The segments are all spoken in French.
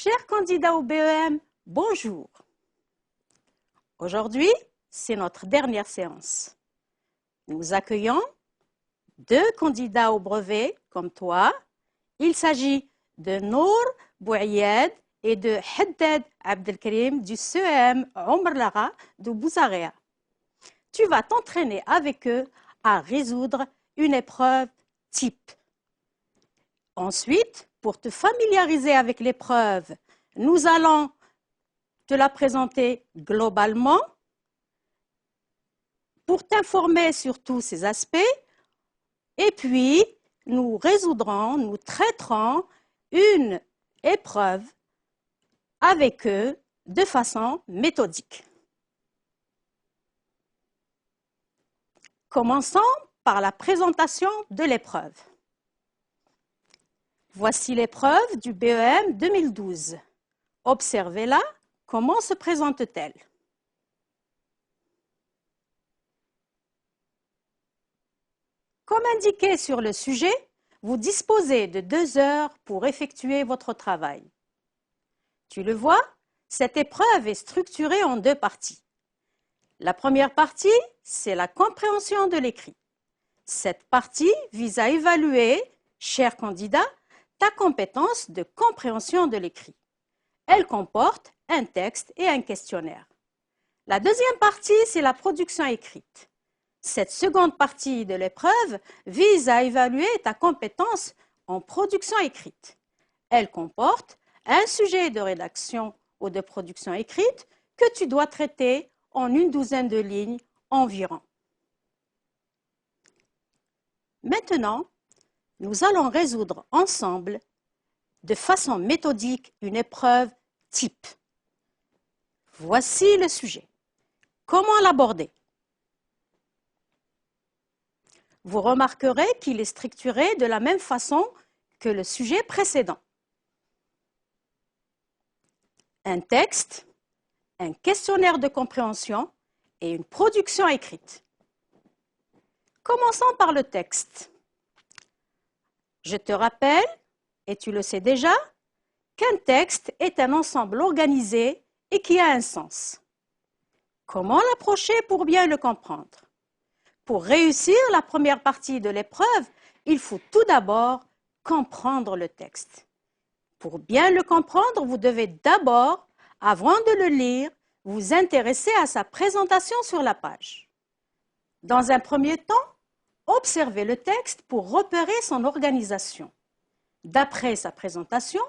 Chers candidats au BEM, bonjour. Aujourd'hui, c'est notre dernière séance. Nous accueillons 2 candidats au brevet comme toi. Il s'agit de Nour Bouayed et de Haddad Abdelkarim du CEM Omar Lara de Bouzarea. Tu vas t'entraîner avec eux à résoudre une épreuve type. Ensuite, pour te familiariser avec l'épreuve, nous allons te la présenter globalement pour t'informer sur tous ces aspects. Et puis, nous traiterons une épreuve avec eux de façon méthodique. Commençons par la présentation de l'épreuve. Voici l'épreuve du BEM 2012. Observez-la, comment se présente-t-elle? Comme indiqué sur le sujet, vous disposez de 2 heures pour effectuer votre travail. Tu le vois, cette épreuve est structurée en 2 parties. La première partie, c'est la compréhension de l'écrit. Cette partie vise à évaluer, cher candidat, ta compétence de compréhension de l'écrit. Elle comporte un texte et un questionnaire. La deuxième partie, c'est la production écrite. Cette seconde partie de l'épreuve vise à évaluer ta compétence en production écrite. Elle comporte un sujet de rédaction ou de production écrite que tu dois traiter en une douzaine de lignes environ. Maintenant, nous allons résoudre ensemble de façon méthodique une épreuve type. Voici le sujet. Comment l'aborder? Vous remarquerez qu'il est structuré de la même façon que le sujet précédent. Un texte, un questionnaire de compréhension et une production écrite. Commençons par le texte. Je te rappelle, et tu le sais déjà, qu'un texte est un ensemble organisé et qui a un sens. Comment l'approcher pour bien le comprendre? Pour réussir la première partie de l'épreuve, il faut tout d'abord comprendre le texte. Pour bien le comprendre, vous devez d'abord, avant de le lire, vous intéresser à sa présentation sur la page. Dans un premier temps, observez le texte pour repérer son organisation. D'après sa présentation,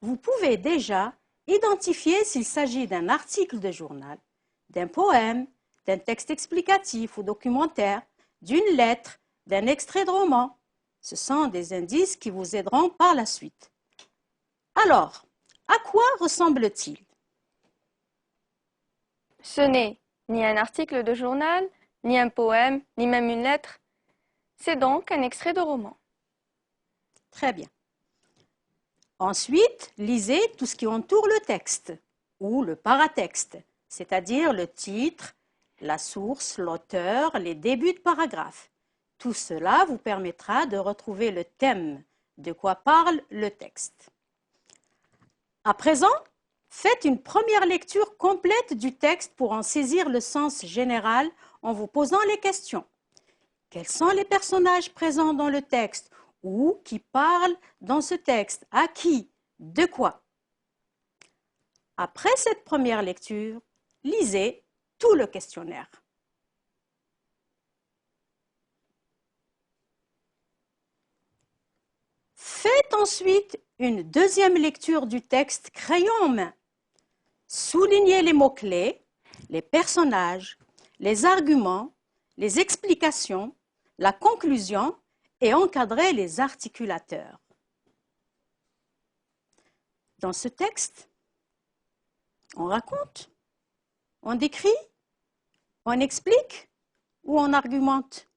vous pouvez déjà identifier s'il s'agit d'un article de journal, d'un poème, d'un texte explicatif ou documentaire, d'une lettre, d'un extrait de roman. Ce sont des indices qui vous aideront par la suite. Alors, à quoi ressemble-t-il? Ce n'est ni un article de journal, ni un poème, ni même une lettre. C'est donc un extrait de roman. Très bien. Ensuite, lisez tout ce qui entoure le texte ou le paratexte, c'est-à-dire le titre, la source, l'auteur, les débuts de paragraphe. Tout cela vous permettra de retrouver le thème, de quoi parle le texte. À présent, faites une première lecture complète du texte pour en saisir le sens général en vous posant les questions. Quels sont les personnages présents dans le texte ou qui parlent dans ce texte? À qui? De quoi? Après cette première lecture, lisez tout le questionnaire. Faites ensuite une deuxième lecture du texte crayon en main. Soulignez les mots-clés, les personnages, les arguments, les explications, la conclusion et encadrez les articulateurs. Dans ce texte, on raconte, on décrit, on explique ou on argumente.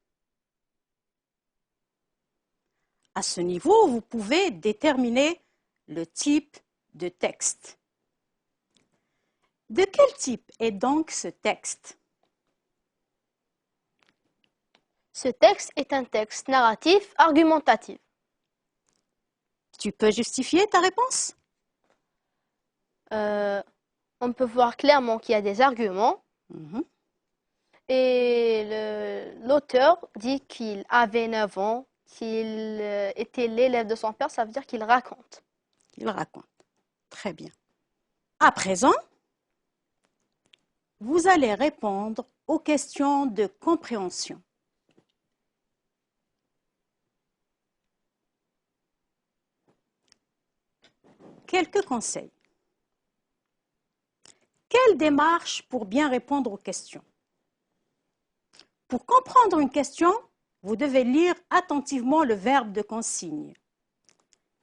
À ce niveau, vous pouvez déterminer le type de texte. De quel type est donc ce texte? Ce texte est un texte narratif argumentatif. Tu peux justifier ta réponse? On peut voir clairement qu'il y a des arguments. Mhm. Et l'auteur dit qu'il avait 9 ans, qu'il était l'élève de son père, ça veut dire qu'il raconte. Il raconte. Très bien. À présent, vous allez répondre aux questions de compréhension. Quelques conseils. Quelle démarche pour bien répondre aux questions? Pour comprendre une question, vous devez lire attentivement le verbe de consigne.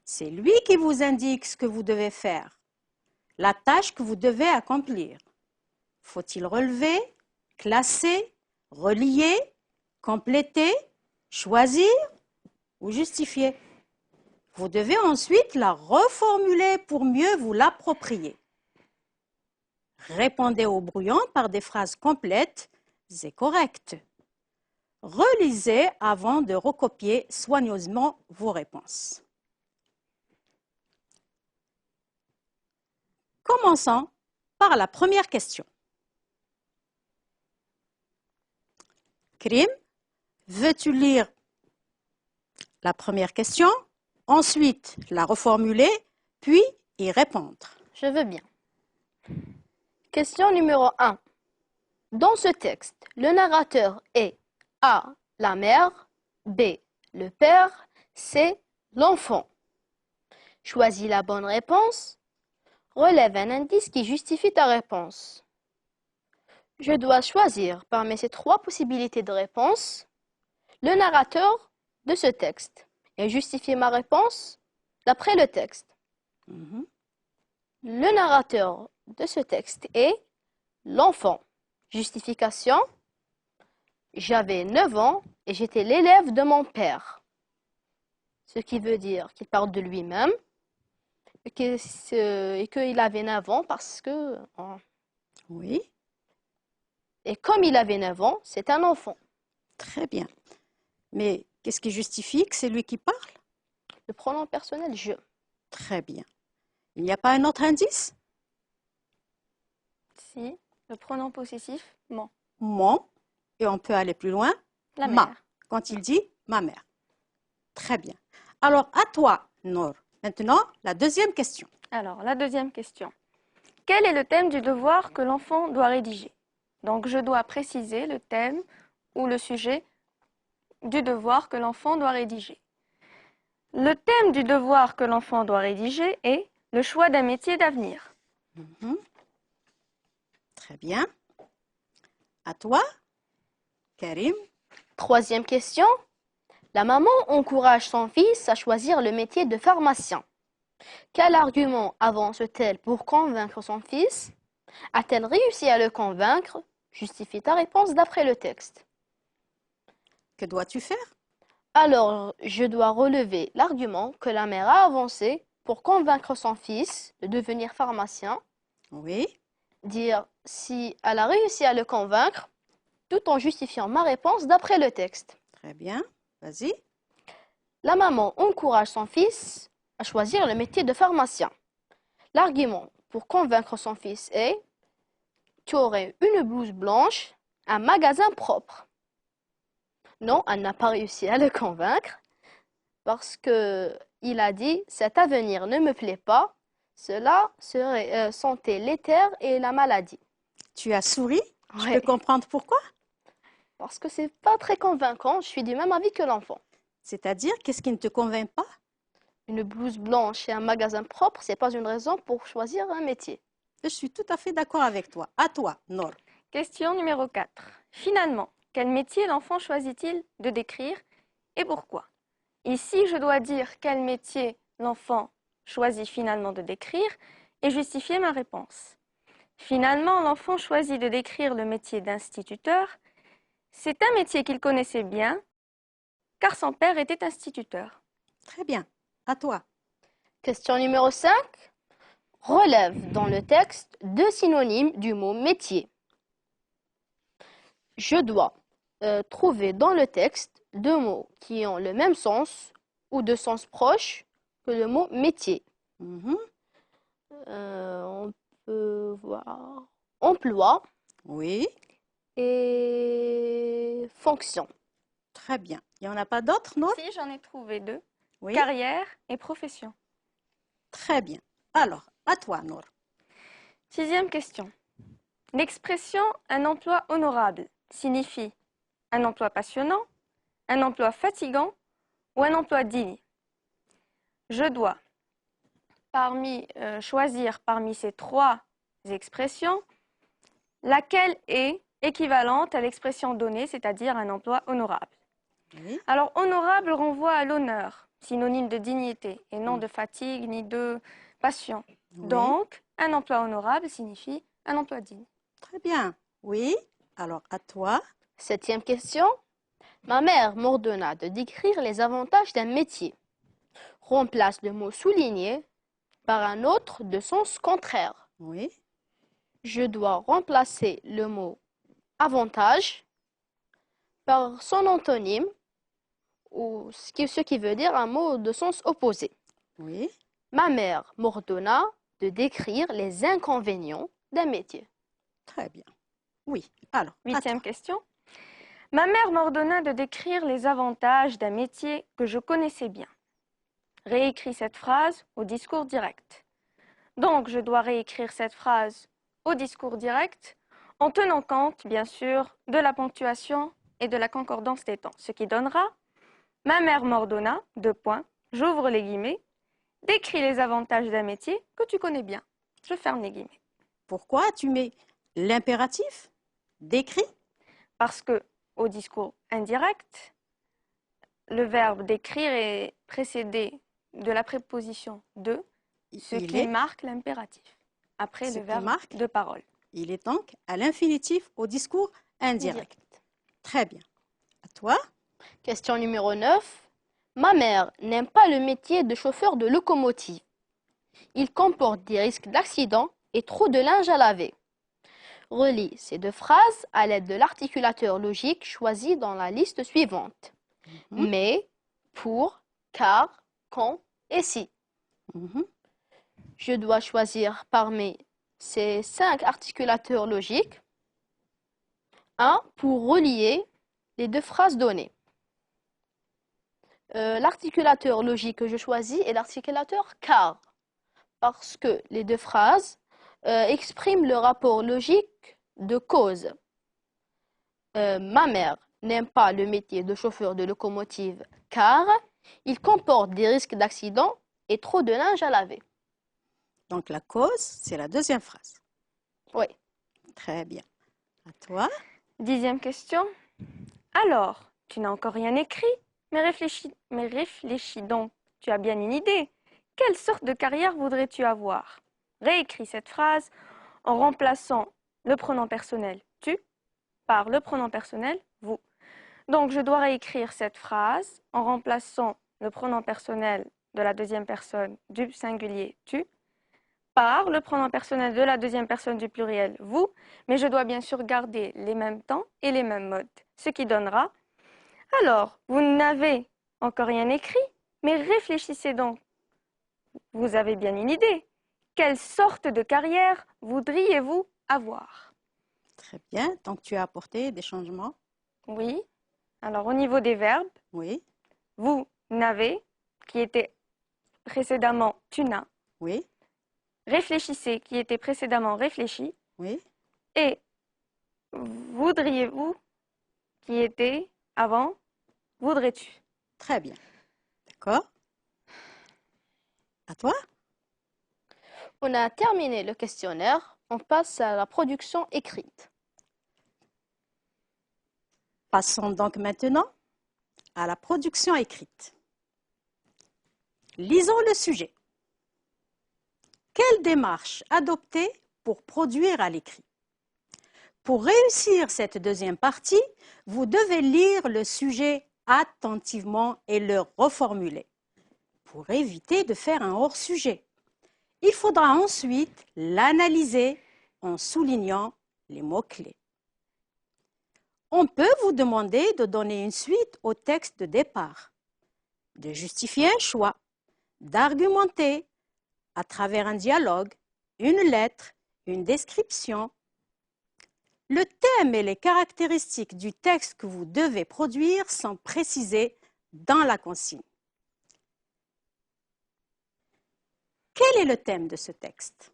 C'est lui qui vous indique ce que vous devez faire, la tâche que vous devez accomplir. Faut-il relever, classer, relier, compléter, choisir ou justifier? Vous devez ensuite la reformuler pour mieux vous l'approprier. Répondez au brouillon par des phrases complètes et correctes. Relisez avant de recopier soigneusement vos réponses. Commençons par la première question. Krim, veux-tu lire la première question, ensuite la reformuler, puis y répondre? Je veux bien. Question numéro 1. Dans ce texte, le narrateur est A. La mère, B. Le père, C. L'enfant. Choisis la bonne réponse. Relève un indice qui justifie ta réponse. Je dois choisir parmi ces 3 possibilités de réponse le narrateur de ce texte et justifier ma réponse d'après le texte. Mhm. Le narrateur de ce texte est l'enfant. Justification. J'avais 9 ans et j'étais l'élève de mon père. Ce qui veut dire qu'il parle de lui-même et qu'il avait 9 ans parce que... Oui, Et comme il avait 9 ans, c'est un enfant. très bien. Mais qu'est-ce qui justifie que c'est lui qui parle? Le pronom personnel, je. Très bien. Il n'y a pas un autre indice? Si, le pronom possessif, mon. Mon, et on peut aller plus loin, La ma, mère. quand il dit ma mère. Très bien. Alors, à toi, Nour. Maintenant, la deuxième question. Alors, la deuxième question. Quel est le thème du devoir que l'enfant doit rédiger? Donc, je dois préciser le thème ou le sujet du devoir que l'enfant doit rédiger. Le thème du devoir que l'enfant doit rédiger est le choix d'un métier d'avenir. Mhm. Très bien. À toi, Karim. 3e question. La maman encourage son fils à choisir le métier de pharmacien. Quel argument avance-t-elle pour convaincre son fils? A-t-elle réussi à le convaincre? Justifie ta réponse d'après le texte. Que dois-tu faire? Alors, je dois relever l'argument que la mère a avancé pour convaincre son fils de devenir pharmacien, Oui, dire si elle a réussi à le convaincre, tout en justifiant ma réponse d'après le texte. très bien. Vas-y. La maman encourage son fils à choisir le métier de pharmacien. L'argument pour convaincre son fils est tu aurais une blouse blanche, un magasin propre. Non, elle n'a pas réussi à le convaincre parce qu'il a dit cet avenir ne me plaît pas, cela serait santé l'éther et la maladie. Tu as souri? Je Ouais, peux comprendre pourquoi? parce que c'est pas très convaincant, je suis du même avis que l'enfant. C'est-à-dire, qu'est-ce qui ne te convainc pas? Une blouse blanche et un magasin propre, c'est pas une raison pour choisir un métier. Je suis tout à fait d'accord avec toi. À toi, Nour. Question numéro 4. Finalement, quel métier l'enfant choisit-il de décrire et pourquoi? Ici, je dois dire quel métier l'enfant choisit finalement de décrire et justifier ma réponse. Finalement, l'enfant choisit de décrire le métier d'instituteur. C'est un métier qu'il connaissait bien, car son père était instituteur. Très bien. À toi. Question numéro 5. Relève dans le texte 2 synonymes du mot métier. Je dois trouver dans le texte 2 mots qui ont le même sens ou de sens proche que le mot métier. Mhm. On emploi Oui, et fonction. très bien. Il n'y en a pas d'autres, non? Si, j'en ai trouvé 2. Oui, Carrière et profession. très bien. Alors, à toi, Nour. 6e question. L'expression « un emploi honorable » signifie un emploi passionnant, un emploi fatigant ou un emploi digne. Je dois choisir parmi ces 3 expressions laquelle est équivalente à l'expression donnée, c'est-à-dire un emploi honorable. Oui, Alors, honorable renvoie à l'honneur, synonyme de dignité, et non Mm. de fatigue ni de passion. oui, Donc, un emploi honorable signifie un emploi digne. très bien. Oui, alors à toi. 7e question. Ma mère m'ordonna de décrire les avantages d'un métier. Remplace le mot souligné par un autre de sens contraire. Oui, Je dois remplacer le mot avantage par son antonyme, ou ce qui veut dire un mot de sens opposé. oui, Ma mère m'ordonna de décrire les inconvénients d'un métier. très bien. Oui, alors, à 8e toi. question. Ma mère m'ordonna de décrire les avantages d'un métier que je connaissais bien. Réécris cette phrase au discours direct. Donc, je dois réécrire cette phrase au discours direct en tenant compte, bien sûr, de la ponctuation et de la concordance des temps. Ce qui donnera « Ma mère m'ordonna, : j'ouvre les guillemets, décris les avantages d'un métier que tu connais bien. » Je ferme les guillemets. Pourquoi tu mets l'impératif décrit? Parce que au discours indirect, le verbe décrire est précédé de la préposition de, ce Il qui est, marque l'impératif, après ce le qui verbe marque, de parole. il est donc à l'infinitif au discours indirect. Très bien. À toi. Question numéro 9. Ma mère n'aime pas le métier de chauffeur de locomotive. Il comporte des risques d'accident et trop de linge à laver. Relie ces 2 phrases à l'aide de l'articulateur logique choisi dans la liste suivante. Mhm, Mais, pour, car, quand et si. mhm. Je dois choisir parmi ces 5 articulateurs logiques un pour relier les 2 phrases données. L'articulateur logique que je choisis est l'articulateur car, parce que les 2 phrases expriment le rapport logique de cause. Ma mère n'aime pas le métier de chauffeur de locomotive car il comporte des risques d'accident et trop de linge à laver. Donc la cause, c'est la 2e phrase. Oui. Très bien. À toi. 10e question. Alors, tu n'as encore rien écrit, mais réfléchis donc. Tu as bien une idée. Quelle sorte de carrière voudrais-tu avoir? Réécris cette phrase en remplaçant le pronom personnel tu par le pronom personnel vous. Donc, je dois réécrire cette phrase en remplaçant le pronom personnel de la 2e personne du singulier tu par le pronom personnel de la 2e personne du pluriel vous, mais je dois bien sûr garder les mêmes temps et les mêmes modes, ce qui donnera « Alors, vous n'avez encore rien écrit, mais réfléchissez donc. Vous avez bien une idée. Quelle sorte de carrière voudriez-vous avoir ?» Très bien. Donc tu as apporté des changements. Oui. Alors, au niveau des verbes, Oui, vous n'avez, qui était précédemment tu n'as, oui, réfléchissez, qui était précédemment réfléchi, oui. et voudriez-vous, qui était avant voudrais-tu. Très bien. D'accord. À toi. On a terminé le questionnaire. On passe à la production écrite. Passons donc maintenant à la production écrite. Lisons le sujet. Quelle démarche adopter pour produire à l'écrit? Pour réussir cette 2e partie, vous devez lire le sujet attentivement et le reformuler pour éviter de faire un hors-sujet. Il faudra ensuite l'analyser en soulignant les mots-clés. On peut vous demander de donner une suite au texte de départ, de justifier un choix, d'argumenter à travers un dialogue, une lettre, une description. Le thème et les caractéristiques du texte que vous devez produire sont précisés dans la consigne. Quel est le thème de ce texte?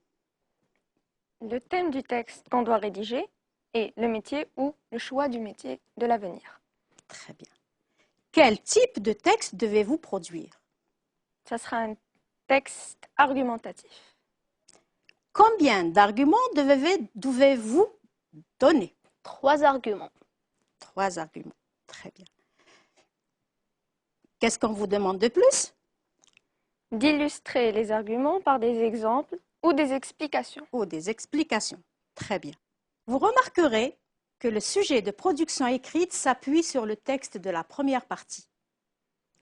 Le thème du texte qu'on doit rédiger est le métier ou le choix du métier de l'avenir. Très bien. Quel type de texte devez-vous produire? Ça sera un texte argumentatif. Combien d'arguments devez-vous donner? 3 arguments. 3 arguments. Très bien. Qu'est-ce qu'on vous demande de plus? D'illustrer les arguments par des exemples ou des explications. Ou des explications. Très bien. Vous remarquerez que le sujet de production écrite s'appuie sur le texte de la première partie.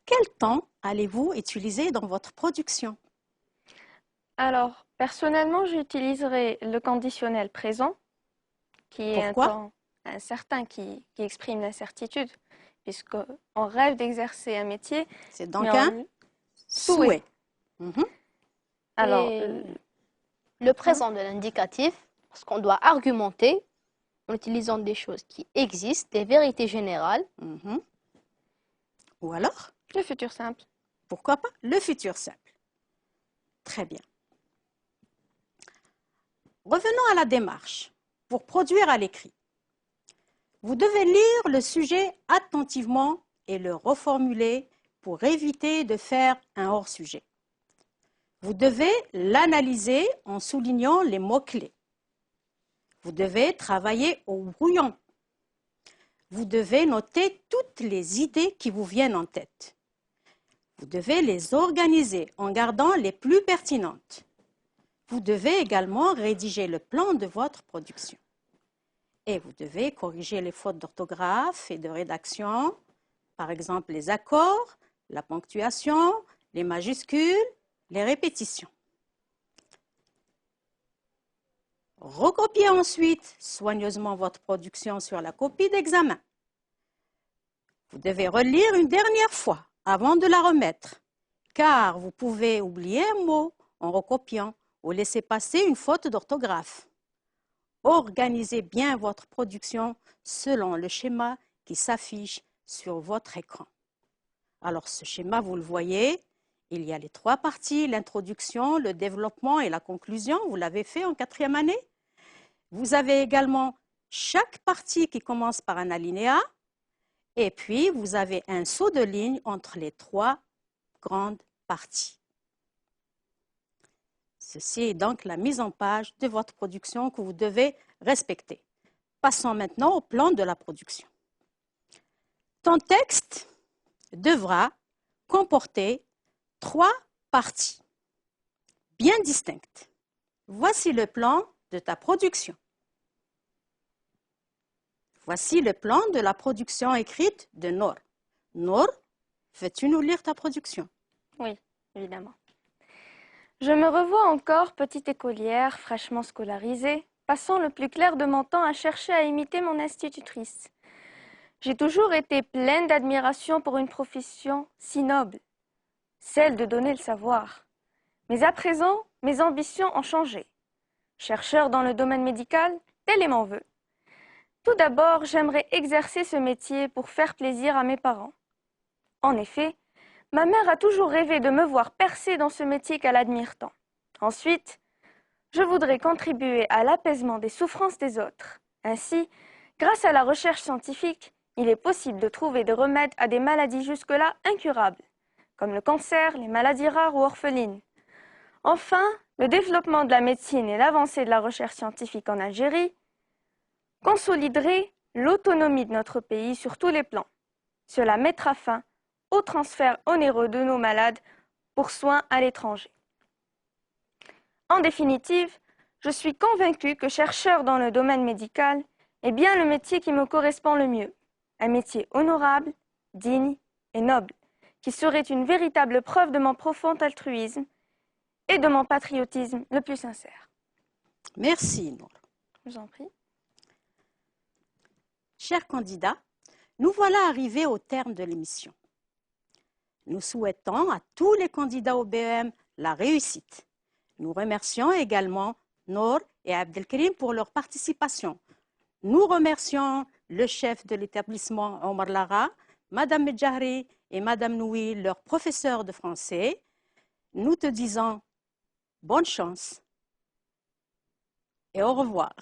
Quel temps allez-vous utiliser dans votre production? Alors, personnellement, j'utiliserai le conditionnel présent, qui est un Pourquoi? temps incertain qui exprime l'incertitude, puisqu'on rêve d'exercer un métier. C'est donc mais un souhait. Mhm. Alors, Et le présent de l'indicatif, parce qu'on doit argumenter en utilisant des choses qui existent, des vérités générales. Mhm. Ou alors, le futur simple. pourquoi pas, le futur simple. Très bien. Revenons à la démarche. Pour produire à l'écrit, vous devez lire le sujet attentivement et le reformuler pour éviter de faire un hors-sujet. Vous devez l'analyser en soulignant les mots-clés. Vous devez travailler au brouillon. Vous devez noter toutes les idées qui vous viennent en tête. Vous devez les organiser en gardant les plus pertinentes. Vous devez également rédiger le plan de votre production. Et vous devez corriger les fautes d'orthographe et de rédaction, par exemple les accords, la ponctuation, les majuscules, les répétitions. Recopiez ensuite soigneusement votre production sur la copie d'examen. Vous devez relire une dernière fois avant de la remettre, car vous pouvez oublier un mot en recopiant ou laisser passer une faute d'orthographe. Organisez bien votre production selon le schéma qui s'affiche sur votre écran. Alors ce schéma, vous le voyez, il y a les 3 parties, l'introduction, le développement et la conclusion. Vous l'avez fait en 4e année. Vous avez également chaque partie qui commence par un alinéa et puis vous avez un saut de ligne entre les 3 grandes parties. Ceci est donc la mise en page de votre production que vous devez respecter. Passons maintenant au plan de la production. Ton texte devra comporter 3 parties bien distinctes. Voici le plan de ta production. Voici le plan de la production écrite de Nour. Nour, veux-tu nous lire ta production? Oui, évidemment. Je me revois encore petite écolière, fraîchement scolarisée, passant le plus clair de mon temps à chercher à imiter mon institutrice. J'ai toujours été pleine d'admiration pour une profession si noble, celle de donner le savoir. Mais à présent, mes ambitions ont changé. Chercheur dans le domaine médical, tel est mon vœu. Tout d'abord, j'aimerais exercer ce métier pour faire plaisir à mes parents. En effet, ma mère a toujours rêvé de me voir percer dans ce métier qu'elle admire tant. Ensuite, je voudrais contribuer à l'apaisement des souffrances des autres. Ainsi, grâce à la recherche scientifique, il est possible de trouver des remèdes à des maladies jusque-là incurables, comme le cancer, les maladies rares ou orphelines. Enfin, le développement de la médecine et l'avancée de la recherche scientifique en Algérie consoliderait l'autonomie de notre pays sur tous les plans. Cela mettra fin au transfert onéreux de nos malades pour soins à l'étranger. En définitive, je suis convaincue que chercheur dans le domaine médical est bien le métier qui me correspond le mieux. Un métier honorable, digne et noble, qui serait une véritable preuve de mon profond altruisme et de mon patriotisme le plus sincère. Merci, Nour. Je vous en prie. Chers candidats, nous voilà arrivés au terme de l'émission. Nous souhaitons à tous les candidats au BEM la réussite. Nous remercions également Nour et Abdelkrim pour leur participation. Nous remercions le chef de l'établissement Omar Lara, Madame Medjahri et Madame Noui, leur professeur de français. Nous te disons bonne chance et au revoir.